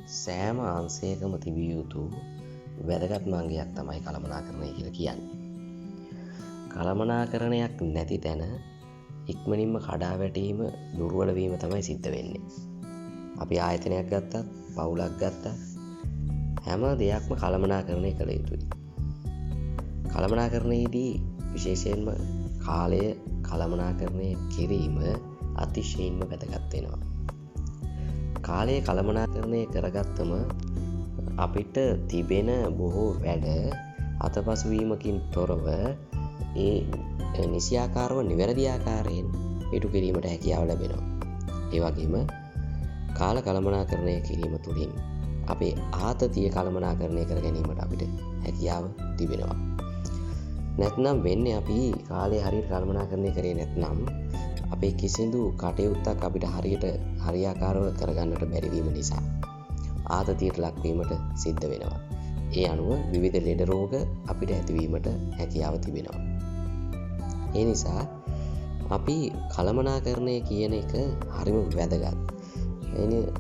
සෑම අංශයකම තිබිය යුතු වැදගත්ම අංගයක් තමයි කළමනාකරණය කියලා කියන්නේ. කළමනාකරණයක් නැති තැන ඉක්මනින්ම කඩා වැටීම දුර්වල වීම තමයි සිද්ධ වෙන්නේ. අපි ආයතනයක් ගත්තත්, පවුලක් ගත්තත් හැම දෙයක්ම කළමනාකරණය කළ යුතුයි. කළමනාකරණයේදී විශේෂයෙන්ම කාලය කළමනාකරණය කිරීම අතිශයින්ම වැදගත් වෙනවා. කාලය කළමනාකරණය කරගත්තම අපිට තිබෙන බොහෝ වැඩ අතපසු වීමකින් තොරව ඒ නිසියාකාරව නිවැරදි ආකාරයෙන් ඉටු කිරීමට හැකියාව ලැබෙනවා. ඒ වගේම කාල කළමනාකරණය කිරීම තුළින් අපේ ආතතිය කළමනාකරණය කර ගැනීමට අපිට හැකියාව තිබෙනවා. නැත්නම් වෙන්නේ අපි කාලය හරියට කළමනාකරණය කරේ නැත්නම් අපේ කිසිදු කටයුත්තක් අපිට හරියට හරියාකාරව කරගන්නට බැරි වීම නිසා ආතතියට ලක්වීමට සිද්ධ වෙනවා. ඒ අනුව විවිධ ලෙඩ රෝග අපිට ඇතිවීමට හැකියාව තිබෙනවා. ඒ නිසා අපි කළමනාකරණය කියන එක හරිම වැදගත්.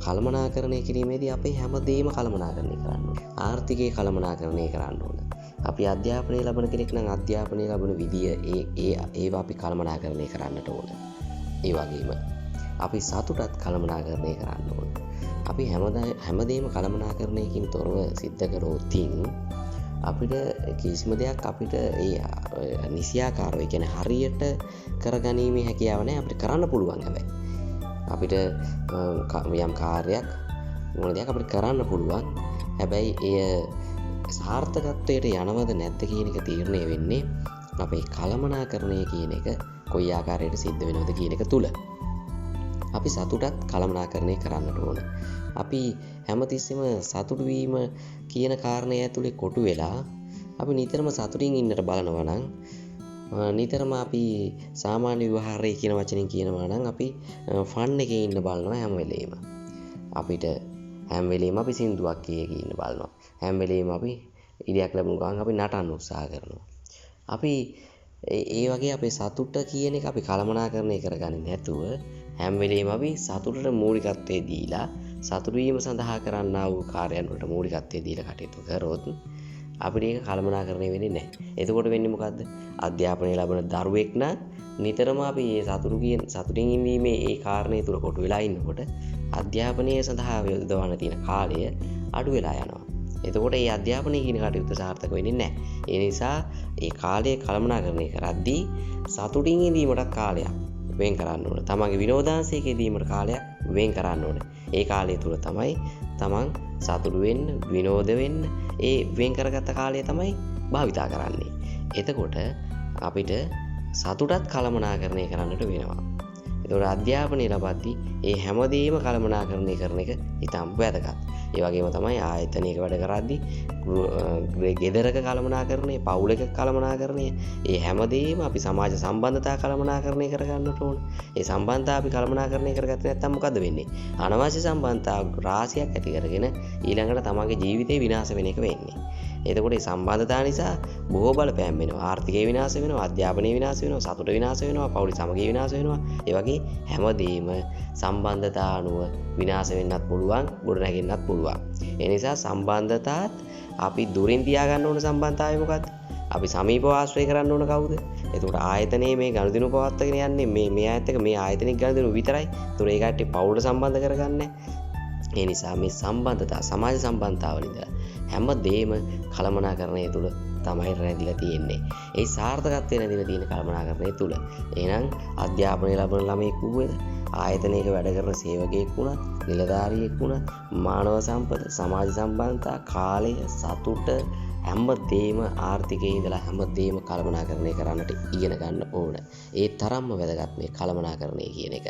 කළමනාකරණය කිරීමේදී අපි හැමදේම කළමනාකරණය කරන්න ඕනේ. ආර්ථිකය කළමනාකරණය කරන්න ඕනේ. අපි අධ්‍යාපනය ලබන කෙනෙක් නම් අධ්‍යාපනය ලබන විදිය ඒවා අපි කළමනාකරණය කරන්නට ඕනේ. ඒ වගේම අපි සතුටත් කළමනාකරණය කරන්න ඕනේ. අපි හැමදේම කළමනාකරණයකින් තොරව සිද්ධ කරොත් අපිට කිසිම දෙයක් අපිට නිසියාකාරව කියන්නේ හරියට කරගැනීමේ හැකියාව නැහැ. අපිට කරන්න පුළුවන්. හැබැයි අපිට යම් කාර්යයක් මොන දෙයක් අපිට කරන්න පුළුවන්. හැබැයි එය සාර්ථකත්වයට යනවද නැද්ද කියන එක තීරණය වෙන්නේ අපේ කළමනාකරණය කියන එක කොයි ආකාරයට සිද්ධ වෙනවද කියන එක තුල. අපි සතුටත් කළමනාකරණය කරන්නට ඕන. අපි හැමතිස්සෙම සතුටු වීම කියන කාරණය ඇතුලේ කොටු වෙලා අපි නිතරම සතුටින් ඉන්නට බලනවා නම් නිතරම අපි සාමාන්‍ය විවහාරය කියන වචනෙන් කියනවා නම් අපි ෆන් එකේ ඉන්න බලනවා හැම වෙලේම. අපිට හැම වෙලේම අපි සින්දුවක් කියකින් ඉන්න බලනවා. හැම වෙලේම අපි ඉඩයක් ලැබුණු ගමන් අපි නටන්න උත්සාහ කරනවා. අපි ඒ වගේ අපේ සතුට කියන එක අපි කළමනාකරණය කරගන්නේ නැතුව හැම වෙලේම අපි සතුටට මූලිකත්වයේ දීලා සතුටු වීම සඳහා කරන්නා වූ කාර්යයන් වලට මූලිකත්වයේ දීලා කටයුතු කරොත් අපිට ඒක කළමනාකරණය වෙන්නේ නැහැ. එතකොට වෙන්නේ මොකද්ද? අධ්‍යාපනය ලබන දරුවෙක් නම් නිතරම අපි මේ සතුටින් ඉඳීමේ ඒ කාරණේ තුල කොටු වෙලා ඉන්නකොට අධ්‍යාපනය සඳහා යොදවන තියෙන කාලය අඩු වෙලා යනවා. එතකොට මේ අධ්‍යාපනය කියන කටයුත්ත සාර්ථක වෙන්නේ නැහැ. ඒ නිසා ඒ කාලය කළමනාකරණය කරද්දී සතුටින් ඉඳීමට කාලයක් වෙන් කරන්න ඕන. තමන්ගේ විනෝදාංශයක ඉදීමට කාලයක් වෙන් කරන්න ඕන. ඒ කාලය තුල තමයි තමන් සතුටු වෙන්න, විනෝද වෙන්න ඒ වෙන් කරගත්ත කාලය තමයි භාවිතා කරන්නේ. එතකොට අපිට සතුටත් කළමනාකරණය කරන්නට වෙනවා. එතකොට අධ්‍යාපනය ලබද්දී ඒ හැමදේම කළමනාකරණය කරන එක ඉතාම වැදගත්. ඒ වගේම තමයි ආයතනයක වැඩ කරද්දී ගෙදරක කළමනාකරණය, පවුලක කළමනාකරණය, ඒ හැමදේම අපි සමාජ සම්බන්ධතා කළමනාකරණය කරගන්නට ඕන. ඒ සම්බන්ධතා අපි කළමනාකරණය කරගත්තේ නැත්නම් මොකද වෙන්නේ? අනවශ්‍ය සම්බන්ධතා රාශියක් ඇති කරගෙන ඊළඟට තමන්ගේ ජීවිතේ විනාශ වෙන එක වෙන්නේ. එතකොට මේ සම්බන්ධතා නිසා බොහෝ බලපෑම් වෙනවා. ආර්ථිකය විනාශ වෙනවා, අධ්‍යාපනය විනාශ වෙනවා, සතුට විනාශ වෙනවා, පවුලේ සමගිය විනාශ වෙනවා. ඒ වගේ හැමදේම සම්බන්ධතා අනුව විනාශ වෙන්නත් පුළුවන්, ගොඩ නැගෙන්නත් පුළුවන්. ඒ නිසා සම්බන්ධතාත් අපි දුරින් තියාගන්න ඕන සම්බන්ධතාවය මොකක්ද? අපි සමීපව ආශ්‍රය කරන්න ඕන කවුද? එතකොට ආයතනයේ මේ ගනුදෙනු පවත්වාගෙන යන්නේ මේ ආයතනයක මේ ආයතනික ගනුදෙනු විතරයි. ඒතොර ඒ කට්ටිය පවුලට සම්බන්ධ කරගන්නේ. ඒ නිසා මේ සම්බන්ධතා, සමාජ සම්බන්ධතාවල ඉඳලා හැමදේම කළමනාකරණය තුල තමයි රැඳිලා තියෙන්නේ. ඒ සාර්ථකත්වය රැඳිලා තියෙන කළමනාකරණය තුල. එහෙනම් අධ්‍යාපනය ලබන ළමයෙක් වුවේද, ආයතනයක වැඩ කරන සේවකයෙක් වුණත්, නිලධාරියෙක් වුණත්, මානව සම්පත, සමාජ සම්බන්ධතා, කාලය, සතුට හැමදේම ආර්ථිකයේ ඉඳලා හැමදේම කළමනාකරණය කරන්නට ඉගෙන ගන්න ඕන. ඒ තරම්ම වැදගත් මේ කළමනාකරණය කියන එක.